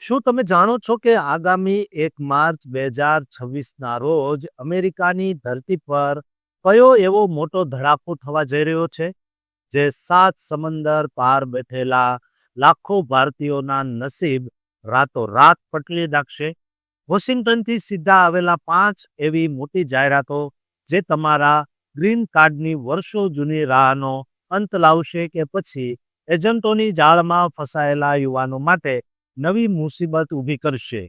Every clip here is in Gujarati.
શું તમે જાણો છો કે આગામી 1 માર્ચ 2026ના રોજ અમેરિકાની ધરતી પર કયો એવો મોટો ધડાકો થવા જઈ રહ્યો છે જે 7 સમંદર પાર બેઠેલા લાખો ભારતીયોના નસીબ રાતોરાત પટલી નાખશે? વોશિંગ્ટનથી સીધા આવેલા 5 એવી મોટી જાહેરાતો જે તમારા ગ્રીન કાર્ડની વર્ષો જૂની રાહનો અંત લાવશે કે પછી એજન્ટોની જાળમાં ફસાયેલા યુવાનો માટે નવી મુસીબત ઊભી કરશે.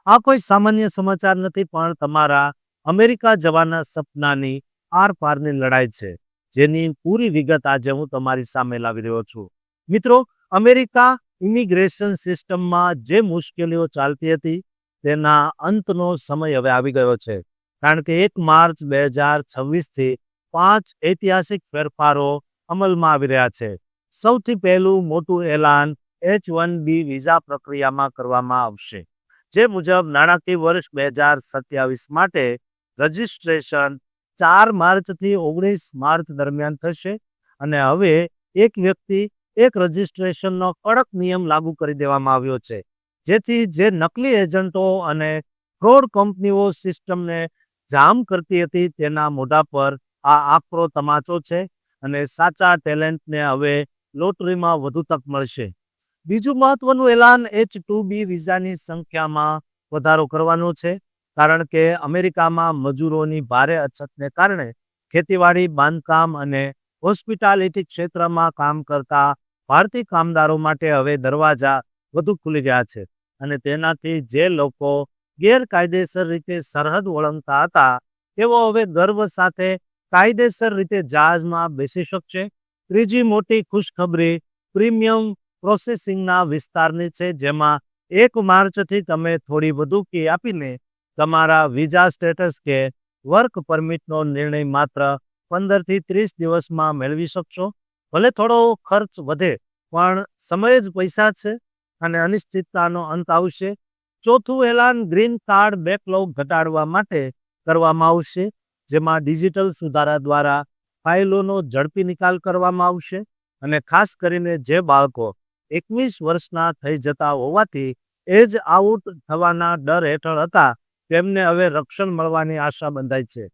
આ કોઈ સામાન્ય સમાચાર નથી, પણ તમારા અમેરિકા જવાના સપનાની આરપારની લડાઈ છે, જેની પૂરી વિગત આજે હું તમારી સામે લાવી રહ્યો છું. મિત્રો, અમેરિકા ઇમિગ્રેશન સિસ્ટમમાં જે મુશ્કેલીઓ ચાલતી હતી તેના અંતનો સમય હવે આવી ગયો છે, કારણ કે 1 માર્ચ 2026થી 5 ઐતિહાસિક ફેરફારો અમલમાં આવી રહ્યા છે. સૌથી પહેલું મોટું એલાન H-1B વિઝા પ્રક્રિયામાં કરવામાં આવશે, જે મુજબ નાણાકીય વર્ષ 2027 માટે રજિસ્ટ્રેશન 4 માર્ચથી 19 માર્ચ દરમિયાન થશે. અને હવે એક વ્યક્તિ એક રજિસ્ટ્રેશનનો કડક નિયમ લાગુ કરી દેવામાં આવ્યો છે, જેથી જે નકલી એજન્ટો અને ફ્રોડ કંપનીઓ સિસ્ટમને જામ કરતી હતી તેના મોઢા પર આ આકરો તમાચો છે અને સાચા ટેલેન્ટને હવે લોટરીમાં વધુ તક મળશે. બીજું મહત્વનું એલાન H-2B વિઝાની સંખ્યામાં વધારો કરવાનો છે, કારણ કે અમેરિકામાં મજૂરોની ભારે અછતને કારણે ખેતીવાડી, બાંધકામ અને હોસ્પિટાલિટી ક્ષેત્રમાં કામ કરતા ભારતીય કામદારો માટે હવે દરવાજા વધુ ખુલી ગયા છે, અને તેનાથી જે લોકો ગેરકાયદેસર રીતે સરહદ ઓળંગતા હતા તેઓ હવે ગર્વ સાથે કાયદેસર રીતે જહાજમાં બેસી શકશે. ત્રીજી મોટી ખુશખબરી પ્રીમિયમ પ્રોસેસિંગના વિસ્તારની છે, જેમાં 1 માર્ચથી તમે થોડી વધુ ફી આપીને તમારા વિઝા સ્ટેટસ કે વર્ક પરમિટનો નિર્ણય માત્ર 15થી 30 દિવસમાં મેળવી શકશો. ભલે થોડો ખર્ચ વધે, પણ સમય જ પૈસા છે અને અનિશ્ચિતતાનો અંત આવશે. ચોથું એલાન ગ્રીન કાર્ડ બેકલોગ ઘટાડવા માટે કરવામાં આવશે, જેમાં ડિજિટલ સુધારા દ્વારા ફાઇલોનો ઝડપી નિકાલ કરવામાં આવશે, અને ખાસ કરીને જે બાળકો 21 વર્ષના થઈ જતા હોવાથી એજ આઉટ થવાના ડર હેઠળ હતા તેમને હવે રક્ષણ મળવાની આશા બંધાઈ છે.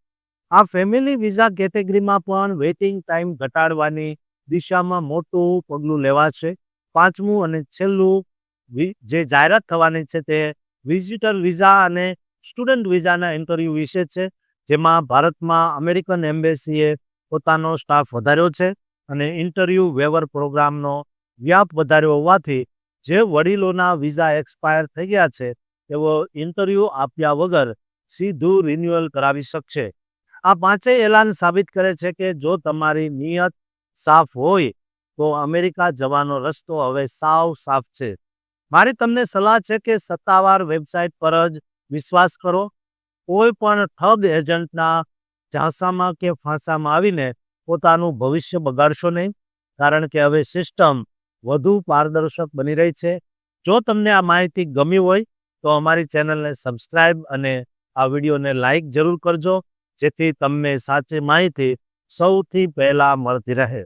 આ ફેમિલી વિઝા કેટેગરીમાં પણ વેઇટિંગ ટાઈમ ઘટાડવાની દિશામાં મોટું પગલું લેવાશે. પાંચમું અને છેલ્લું જે જાહેરાત થવાની છે તે વિઝિટર વિઝા અને સ્ટુડન્ટ વિઝાના ઇન્ટરવ્યૂ વિશે છે, જેમાં ભારતમાં અમેરિકન એમ્બેસીએ પોતાનો સ્ટાફ વધાર્યો છે અને ઇન્ટરવ્યૂ વેવર પ્રોગ્રામનો વ્યાપ વધાર્યો હોવાથી જે વડીલોના વિઝા એક્સપાયર થઈ ગયા છે તેઓ ઇન્ટરવ્યૂ આપ્યા વગર સીધું રિન્યુઅલ કરાવી શકશે. આ પાંચેય એલાન સાબિત કરે છે કે જો તમારી નિયત સાફ હોય તો અમેરિકા જવાનો રસ્તો હવે સાવ સાફ છે. મારી તમને સલાહ છે કે સત્તાવાર વેબસાઇટ પર જ વિશ્વાસ કરો. કોઈ પણ ઠગ એજન્ટના ઝાંસામાં કે ફાંસામાં આવીને પોતાનું ભવિષ્ય બગાડશો નહીં, કારણ કે હવે સિસ્ટમ વધુ પારદર્શક બની રહી છે. જો તમને આ માહિતી ગમી હોય તો અમારી ચેનલને સબસ્ક્રાઇબ અને આ વિડીયોને લાઇક જરૂર કરજો, જેથી તમને સાચી માહિતી સૌથી પહેલા મળતી રહે.